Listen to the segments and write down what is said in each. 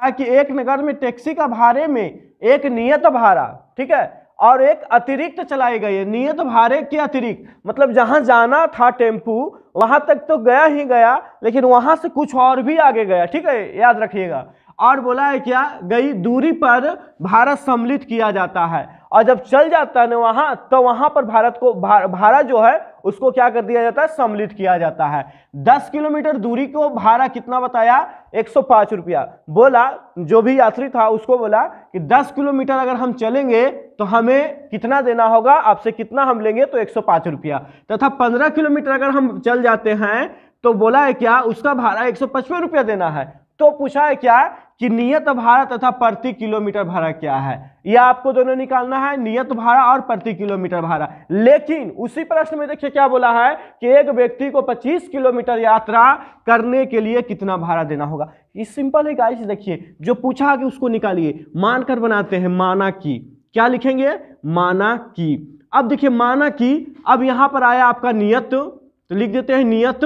क्या कि एक नगर में टैक्सी का भाड़े में एक नियत भाड़ा, ठीक है, और एक अतिरिक्त चलाई गई है। नियत भाड़े के अतिरिक्त मतलब जहां जाना था टेम्पू वहां तक तो गया ही गया, लेकिन वहां से कुछ और भी आगे गया, ठीक है, याद रखिएगा। और बोला है क्या, गई दूरी पर भाड़ा सम्मिलित किया जाता है, और जब चल जाता है ना वहां, तो वहां पर भारत को भाड़ा जो है उसको क्या कर दिया जाता है, सम्मिलित किया जाता है। 10 किलोमीटर दूरी को भाड़ा कितना बताया, 105 रुपया। बोला जो भी यात्री था उसको बोला कि 10 किलोमीटर अगर हम चलेंगे तो हमें कितना देना होगा, आपसे कितना हम लेंगे, तो 105 रुपया। तथा 15 किलोमीटर अगर हम चल जाते हैं तो बोला है क्या, उसका भाड़ा 155 रुपया देना है। तो पूछा है क्या कि नियत भाड़ा तथा प्रति किलोमीटर भाड़ा क्या है, यह आपको दोनों निकालना है, नियत भाड़ा और प्रति किलोमीटर भाड़ा। लेकिन उसी प्रश्न में देखिए क्या बोला है कि एक व्यक्ति को 25 किलोमीटर यात्रा करने के लिए कितना भाड़ा देना होगा। ये सिंपल है गाइस, देखिए जो पूछा कि उसको निकालिए, मानकर बनाते हैं, माना की, क्या लिखेंगे, माना की। अब देखिए माना की, अब यहां पर आया आपका नियत, तो लिख देते हैं नियत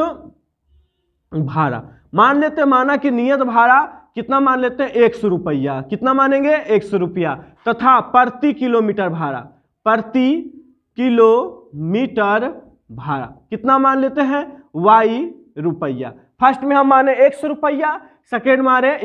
भाड़ा। मान लेते हैं माना कि नियत भाड़ा कितना मान लेते हैं, 100 रुपया। कितना मानेंगे, 100 रुपया। तथा प्रति किलोमीटर भाड़ा, प्रति किलोमीटर भाड़ा कितना मान लेते हैं, y रुपया। फर्स्ट में हम माने 100 रुपया, सेकेंड माने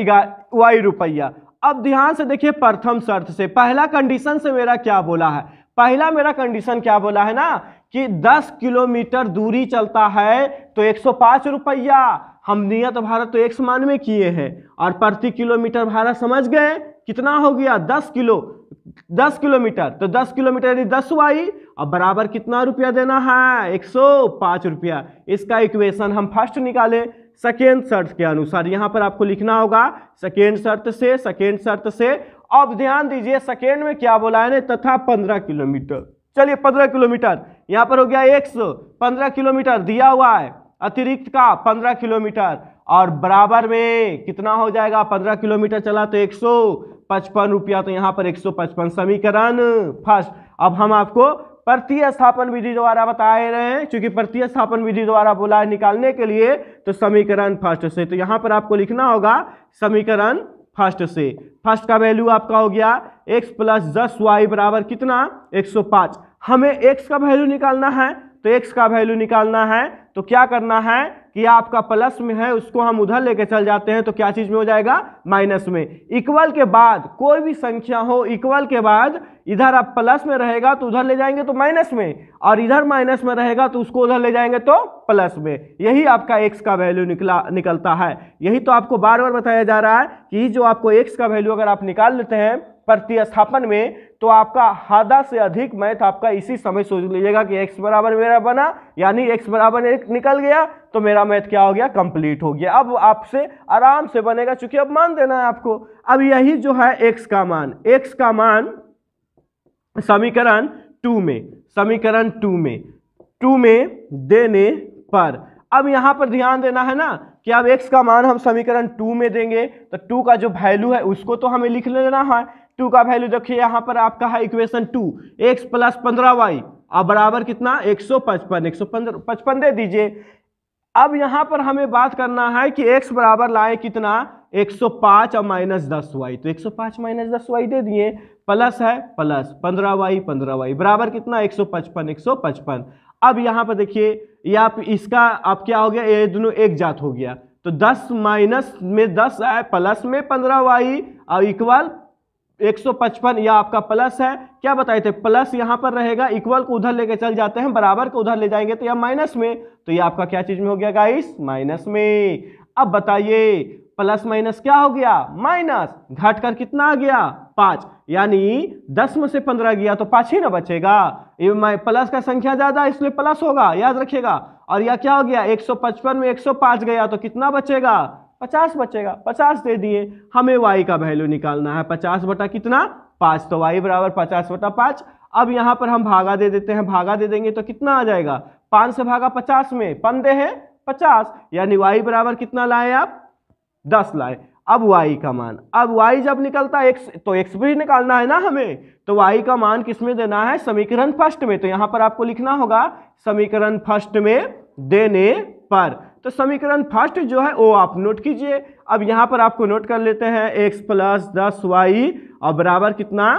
y रुपया। अब ध्यान से देखिए प्रथम शर्त से, पहला कंडीशन से मेरा क्या बोला है, पहला मेरा कंडीशन क्या बोला है ना कि 10 किलोमीटर दूरी चलता है तो 105 रुपया। हम नियत भाड़ा तो 199 किए हैं, और प्रति किलोमीटर भाड़ा समझ गए कितना हो गया, 10 किलोमीटर, तो 10 किलोमीटर यानी 10 y, और बराबर कितना रुपया देना है, 105 रुपया। इसका इक्वेशन हम फर्स्ट निकाले सेकेंड शर्त के अनुसार, यहां पर आपको लिखना होगा सेकेंड शर्त से। अब ध्यान दीजिए सेकेंड में क्या बोला है, तथा 15 किलोमीटर। चलिए 15 किलोमीटर यहां पर हो गया 100, 15 किलोमीटर दिया हुआ है, अतिरिक्त का 15 किलोमीटर, और बराबर में कितना हो जाएगा, 15 किलोमीटर चला तो 155 रुपया, तो यहां पर 155 समीकरण फर्स्ट। अब हम आपको प्रतिस्थापन विधि द्वारा बता रहे हैं, क्योंकि प्रतिस्थापन विधि द्वारा बोला है निकालने के लिए, तो समीकरण फर्स्ट से, तो यहां पर आपको लिखना होगा समीकरण फर्स्ट से। फर्स्ट का वैल्यू आपका हो गया x + 10y बराबर कितना, 105। हमें x का वैल्यू निकालना है, तो x का वैल्यू निकालना है तो क्या करना है कि आपका प्लस में है उसको हम उधर लेके चल जाते हैं, तो क्या चीज में हो जाएगा, माइनस में। इक्वल के बाद कोई भी संख्या हो, इक्वल के बाद इधर आप प्लस में रहेगा तो उधर ले जाएंगे तो माइनस में, और इधर माइनस में रहेगा तो उसको उधर ले जाएंगे तो प्लस में। यही आपका x का वैल्यू निकलता है। यही तो आपको बार बार बताया जा रहा है कि जो आपको x का वैल्यू अगर आप निकाल लेते हैं प्रतिस्थापन में, तो आपका आधा से अधिक मैथ आपका इसी समय सोच लीजिएगा कि x बराबर मेरा बना, यानी x बराबर 1 निकल गया, तो मेरा मैथ क्या हो गया, कंप्लीट हो गया। अब आपसे आराम से बनेगा, क्योंकि अब मान देना है आपको। अब यही जो है x का मान समीकरण 2 में देने पर, अब यहां पर ध्यान देना है ना कि अब x का मान हम समीकरण 2 में देंगे, तो 2 का जो वैल्यू है उसको तो हमें लिख लेना है। 2 का वैल्यू देखिए यहां पर आपका है इक्वेशन 2, x + 15y अब बराबर कितना, 155 दे दीजिए। अब यहां पर हमें बात करना है कि x बराबर लाए कितना, 105 और -10y, तो 105 - 10y दे दिए, प्लस है प्लस 15y बराबर कितना, 155। अब यहां पर देखिए ये आप इसका आप क्या हो गया, ये दोनों एक जात हो गया, तो 10 माइनस में 10 है, प्लस में 15y और इक्वल 155, यह आपका प्लस है। क्या बताए थे, प्लस यहां पर रहेगा, इक्वल को उधर लेके चल जाते हैं, बराबर को उधर ले जाएंगे तो यह माइनस में, तो यह आपका क्या चीज में हो गया गाइस, माइनस में। अब बताइए प्लस माइनस क्या हो गया, माइनस, घट कर कितना आ गया, 5, यानी 10 में से 15 गया तो 5 ही ना बचेगा। ये प्लस का संख्या ज्यादा इसलिए प्लस होगा, याद रखिएगा। और यह क्या हो गया, 155 में 105 गया तो कितना बचेगा, 50 बचेगा, 50 दे दिए। हमें y का वैल्यू निकालना है, 50 बटा कितना, 5, तो y बराबर 50 बटा 5। अब यहां पर हम भागा दे देते हैं, भागा दे देंगे तो कितना आ जाएगा, 5 से भागा 50 में, 15 है 50, यानी y बराबर कितना लाए आप, 10 लाए। अब y का मान, अब y जब निकलता है x, तो x भी निकालना है ना हमें, तो y का मान किसमें देना है, समीकरण फर्स्ट में। तो यहां पर आपको लिखना होगा समीकरण फर्स्ट में देने पर, तो समीकरण फर्स्ट जो है वो आप नोट कीजिए। अब यहाँ पर आपको नोट कर लेते हैं x + 10y और बराबर कितना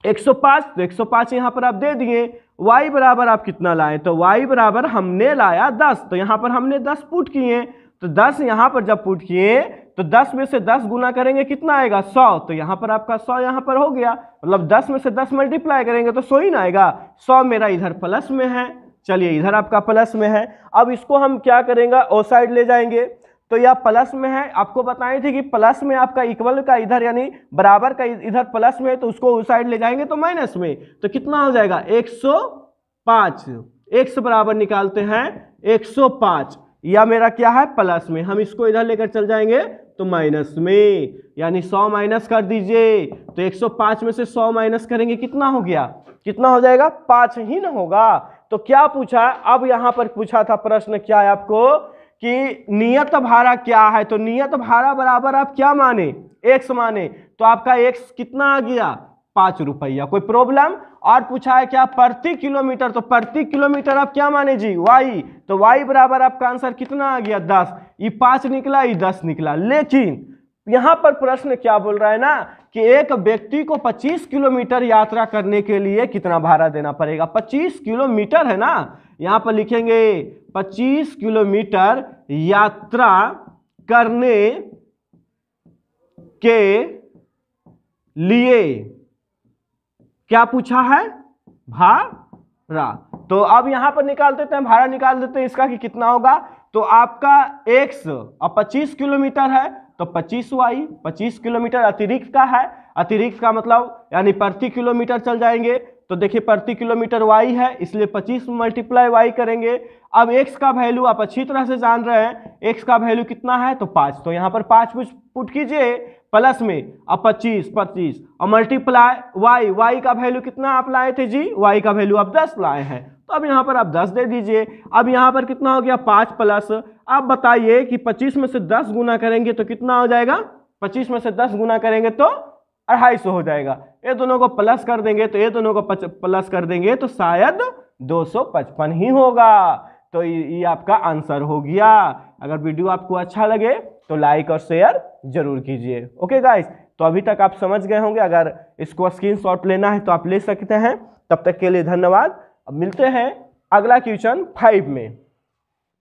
105। तो 105 यहाँ पर आप दे दिए। y बराबर आप कितना लाए, तो y बराबर हमने लाया 10, तो यहाँ पर हमने 10 पुट किए। तो 10 यहाँ पर जब पुट किए तो 10 में से 10 गुना करेंगे कितना आएगा 100। तो यहाँ पर आपका 100 यहाँ पर हो गया, मतलब 10 में से 10 मल्टीप्लाई करेंगे तो 100 ही ना आएगा। 100 मेरा इधर प्लस में है, चलिए इधर आपका प्लस में है। अब इसको हम क्या करेंगे, ओ साइड ले जाएंगे। तो यह प्लस में है, आपको बताए थे कि प्लस में आपका इक्वल का इधर यानी बराबर का इधर प्लस में है, तो उसको उस साइड ले जाएंगे तो माइनस में। तो कितना हो जाएगा 105। x बराबर निकालते हैं 105, या मेरा क्या है प्लस में, हम इसको इधर लेकर चल जाएंगे तो माइनस में, यानी 100 माइनस कर दीजिए। तो 105 में से 100 माइनस करेंगे कितना हो गया, कितना हो जाएगा 5 ही ना होगा। तो क्या पूछा, अब यहां पर पूछा था प्रश्न क्या है आपको कि नियत भाड़ा क्या है। तो नियत भाड़ा बराबर आप क्या माने, x माने, तो आपका x कितना आ गया 5 रुपया। कोई प्रॉब्लम। और पूछा है क्या प्रति किलोमीटर, तो प्रति किलोमीटर आप क्या माने जी y। तो y बराबर आपका आंसर कितना आ गया 10। ये 5 निकला, ये 10 निकला। लेकिन यहां पर प्रश्न क्या बोल रहा है ना कि एक व्यक्ति को 25 किलोमीटर यात्रा करने के लिए कितना भाड़ा देना पड़ेगा। 25 किलोमीटर है ना, यहां पर लिखेंगे 25 किलोमीटर यात्रा करने के लिए क्या पूछा है, भाड़ा। तो अब यहां पर निकाल देते हैं, भाड़ा निकाल देते हैं इसका कि कितना होगा। तो आपका x अब 25 किलोमीटर है तो 25y, 25 किलोमीटर अतिरिक्त का है, अतिरिक्त का मतलब यानी प्रति किलोमीटर चल जाएंगे। तो देखिए प्रति किलोमीटर y है, इसलिए 25 मल्टीप्लाई y करेंगे। अब x का वैल्यू आप अच्छी तरह से जान रहे हैं, x का वैल्यू कितना है तो 5। तो यहाँ पर 5 पुट कीजिए प्लस में, अब 25 और मल्टीप्लाई y का वैल्यू कितना आप लाए थे जी, y का वैल्यू आप 10 लाए हैं। तो अब यहाँ पर आप 10 दे दीजिए। अब यहाँ पर कितना हो गया 5 प्लस, अब बताइए कि 25 में से 10 गुना करेंगे तो कितना हो जाएगा, 25 में से 10 गुना करेंगे तो 250 हो जाएगा। ये दोनों को प्लस कर देंगे तो ये दोनों को प्लस कर देंगे तो शायद 255 ही होगा। तो ये आपका आंसर हो गया। अगर वीडियो आपको अच्छा लगे तो लाइक और शेयर जरूर कीजिए। ओके गाइस, तो अभी तक आप समझ गए होंगे, अगर इसको स्क्रीनशॉट लेना है तो आप ले सकते हैं। तब तक के लिए धन्यवाद। अब मिलते हैं अगला क्वेश्चन 5 में।